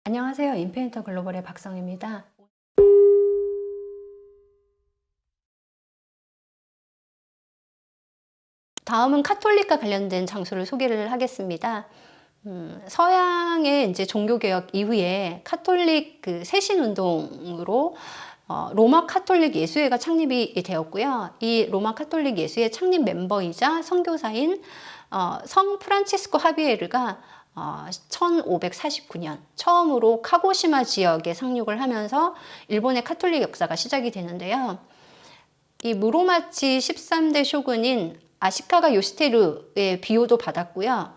안녕하세요. 인페인터 글로벌의 박성입니다. 다음은 카톨릭과 관련된 장소를 소개를 하겠습니다. 서양의 이제 종교개혁 이후에 카톨릭 세신 운동으로 로마 카톨릭 예수회가 창립이 되었고요. 이 로마 카톨릭 예수회 창립 멤버이자 선교사인 성 프란치스코 하비에르가 1549년 처음으로 카고시마 지역에 상륙을 하면서 일본의 카톨릭 역사가 시작이 되는데요. 이 무로마치 13대 쇼군인 아시카가 요시테루의 비호도 받았고요.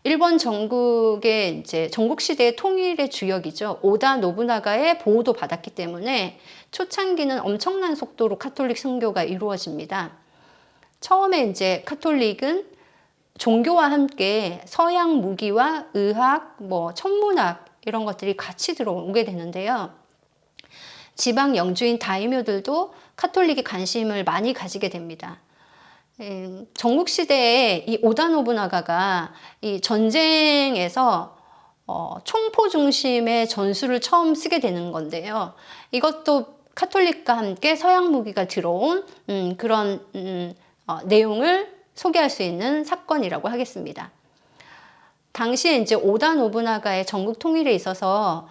일본 전국의 이제 전국시대의 통일의 주역이죠. 오다 노부나가의 보호도 받았기 때문에 초창기는 엄청난 속도로 카톨릭 선교가 이루어집니다. 처음에 이제 카톨릭은 종교와 함께 서양 무기와 의학, 천문학 이런 것들이 같이 들어오게 되는데요. 지방 영주인 다이묘들도 카톨릭에 관심을 많이 가지게 됩니다. 전국시대에 이 오다 노부나가가 이 전쟁에서 총포 중심의 전술을 처음 쓰게 되는 건데요. 이것도 카톨릭과 함께 서양 무기가 들어온 그런 내용을 소개할 수 있는 사건이라고 하겠습니다. 당시에 이제 오다 노부나가의 전국 통일에 있어서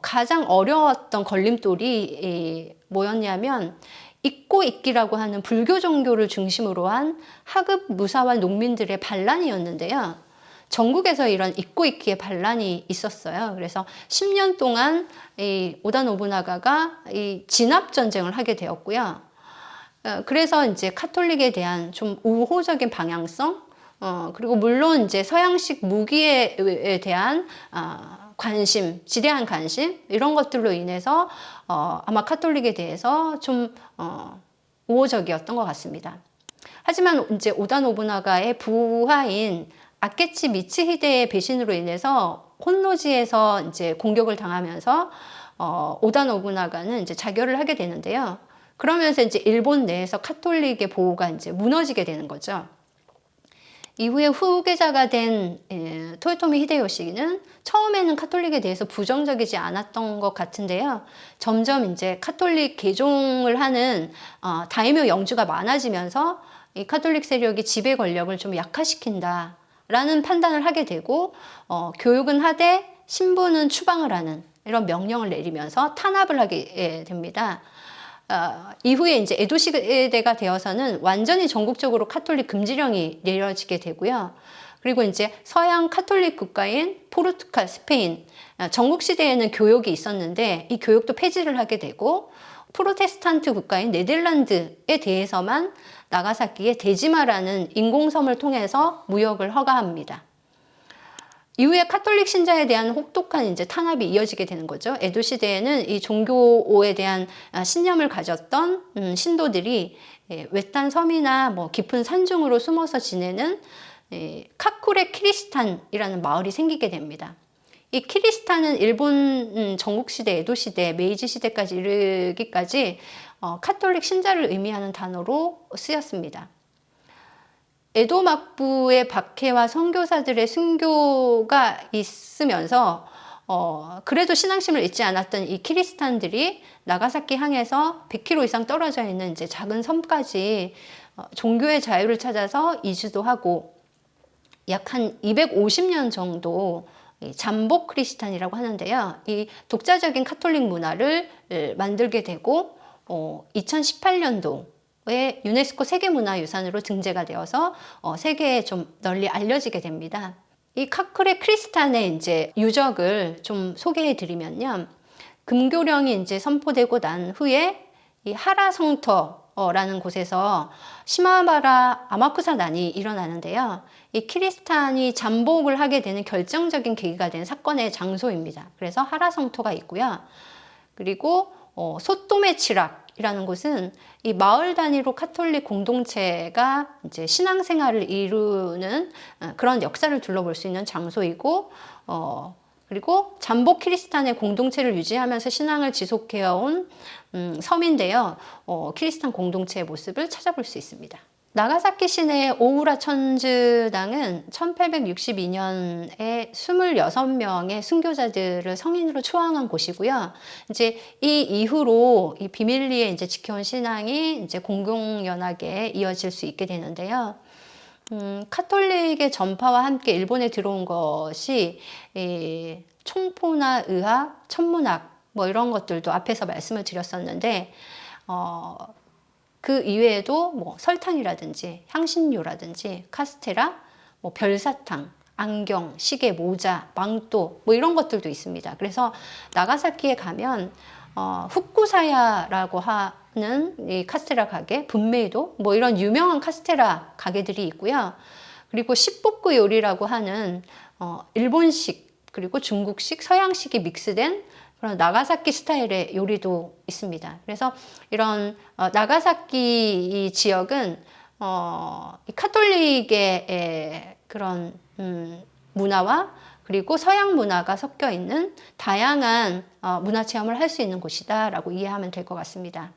가장 어려웠던 걸림돌이 뭐였냐면 잇고잇기라고 하는 불교 종교를 중심으로 한 하급 무사와 농민들의 반란이었는데요. 전국에서 이런 잇고잇기의 반란이 있었어요. 그래서 10년 동안 이 오다 노부나가가 이 진압 전쟁을 하게 되었고요. 그래서 이제 카톨릭에 대한 좀 우호적인 방향성, 그리고 물론 이제 서양식 무기에 대한 관심, 지대한 관심 이런 것들로 인해서 아마 카톨릭에 대해서 좀 우호적이었던 것 같습니다. 하지만 이제 오다 노부나가의 부하인 아케치 미츠히데의 배신으로 인해서 혼노지에서 이제 공격을 당하면서 오다 노부나가는 이제 자결을 하게 되는데요. 그러면서 이제 일본 내에서 카톨릭의 보호가 이제 무너지게 되는 거죠. 이후에 후계자가 된 토요토미 히데요시는 처음에는 카톨릭에 대해서 부정적이지 않았던 것 같은데요. 점점 이제 카톨릭 개종을 하는 다이묘 영주가 많아지면서 이 카톨릭 세력이 지배 권력을 좀 약화시킨다라는 판단을 하게 되고 교육은 하되 신부는 추방을 하는 이런 명령을 내리면서 탄압을 하게 됩니다. 이후에 이제 에도 시대가 되어서는 완전히 전국적으로 카톨릭 금지령이 내려지게 되고요. 그리고 이제 서양 카톨릭 국가인 포르투갈, 스페인, 전국 시대에는 교역이 있었는데 이 교역도 폐지를 하게 되고 프로테스탄트 국가인 네덜란드에 대해서만 나가사키의 데지마라는 인공섬을 통해서 무역을 허가합니다. 이후에 카톨릭 신자에 대한 혹독한 이제 탄압이 이어지게 되는 거죠. 에도 시대에는 이 종교에 대한 신념을 가졌던 신도들이 외딴 섬이나 깊은 산중으로 숨어서 지내는 카쿠레 키리스탄이라는 마을이 생기게 됩니다. 이 키리스탄은 일본 전국시대, 에도시대, 메이지시대까지 이르기까지 카톨릭 신자를 의미하는 단어로 쓰였습니다. 에도 막부의 박해와 선교사들의 순교가 있으면서 그래도 신앙심을 잊지 않았던 이 키리스탄들이 나가사키 항에서 100km 이상 떨어져 있는 이제 작은 섬까지 종교의 자유를 찾아서 이주도 하고 약 한 250년 정도 잠복 크리스탄이라고 하는데요. 이 독자적인 카톨릭 문화를 만들게 되고 2018년도 유네스코 세계문화유산으로 등재가 되어서 세계에 좀 널리 알려지게 됩니다. 이 카쿠레 크리스탄의 이제 유적을 좀 소개해 드리면요. 금교령이 이제 선포되고 난 후에 이 하라 성터라는 곳에서 시마바라 아마쿠사 난이 일어나는데요. 이 키리스탄이 잠복을 하게 되는 결정적인 계기가 된 사건의 장소입니다. 그래서 하라 성터가 있고요. 그리고 소토메 치락이라는 곳은 이 마을 단위로 카톨릭 공동체가 이제 신앙생활을 이루는 그런 역사를 둘러볼 수 있는 장소이고, 그리고 잠복 키리스탄의 공동체를 유지하면서 신앙을 지속해온 섬인데요. 키리스탄 공동체의 모습을 찾아볼 수 있습니다. 나가사키 시내의 오우라 천주당은 1862년에 26명의 순교자들을 성인으로 추앙한 곳이고요. 이제 이 이후로 이 비밀리에 이제 지켜온 신앙이 이제 공공연하게 이어질 수 있게 되는데요. 카톨릭의 전파와 함께 일본에 들어온 것이 이 총포나 의학, 천문학 뭐 이런 것들도 앞에서 말씀을 드렸었는데 그 이외에도 뭐 설탕이라든지 향신료라든지 카스테라, 뭐 별사탕, 안경, 시계, 모자, 망토 뭐 이런 것들도 있습니다. 그래서 나가사키에 가면 후쿠사야라고 하는 이 카스테라 가게, 분메이도 뭐 이런 유명한 카스테라 가게들이 있고요. 그리고 십복구 요리라고 하는 일본식 그리고 중국식, 서양식이 믹스된 그런 나가사키 스타일의 요리도 있습니다. 그래서 이런 나가사키 이 지역은 이 카톨릭의 그런 문화와 그리고 서양 문화가 섞여 있는 다양한 문화 체험을 할 수 있는 곳이다라고 이해하면 될 것 같습니다.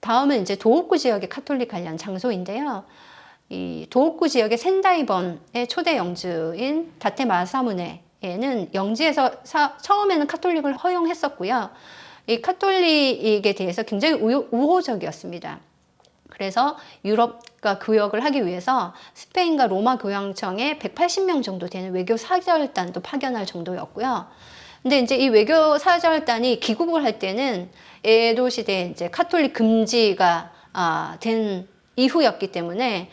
다음은 이제 도호쿠 지역의 카톨릭 관련 장소인데요. 이 도호쿠 지역의 센다이번의 초대 영주인 다테 마사무네 는 영지에서 처음에는 카톨릭을 허용했었고요. 이 카톨릭에 대해서 굉장히 우호적이었습니다. 그래서 유럽과 교역을 하기 위해서 스페인과 로마 교황청에 180명 정도 되는 외교 사절단도 파견할 정도였고요. 근데 이제 이 외교 사절단이 귀국을 할 때는 에도 시대에 이제 카톨릭 금지가 된 이후였기 때문에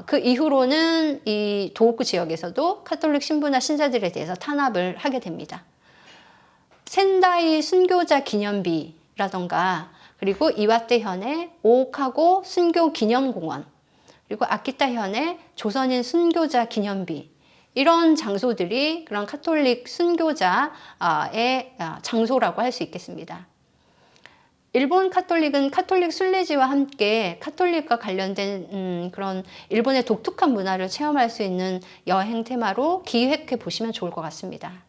그 이후로는 이 도호쿠 지역에서도 카톨릭 신부나 신자들에 대해서 탄압을 하게 됩니다. 센다이 순교자 기념비라던가 그리고 이와테현의 오카고 순교 기념공원 그리고 아키타현의 조선인 순교자 기념비 이런 장소들이 그런 카톨릭 순교자의 장소라고 할 수 있겠습니다. 일본 카톨릭은 카톨릭 순례지와 함께 카톨릭과 관련된 그런 일본의 독특한 문화를 체험할 수 있는 여행 테마로 기획해 보시면 좋을 것 같습니다.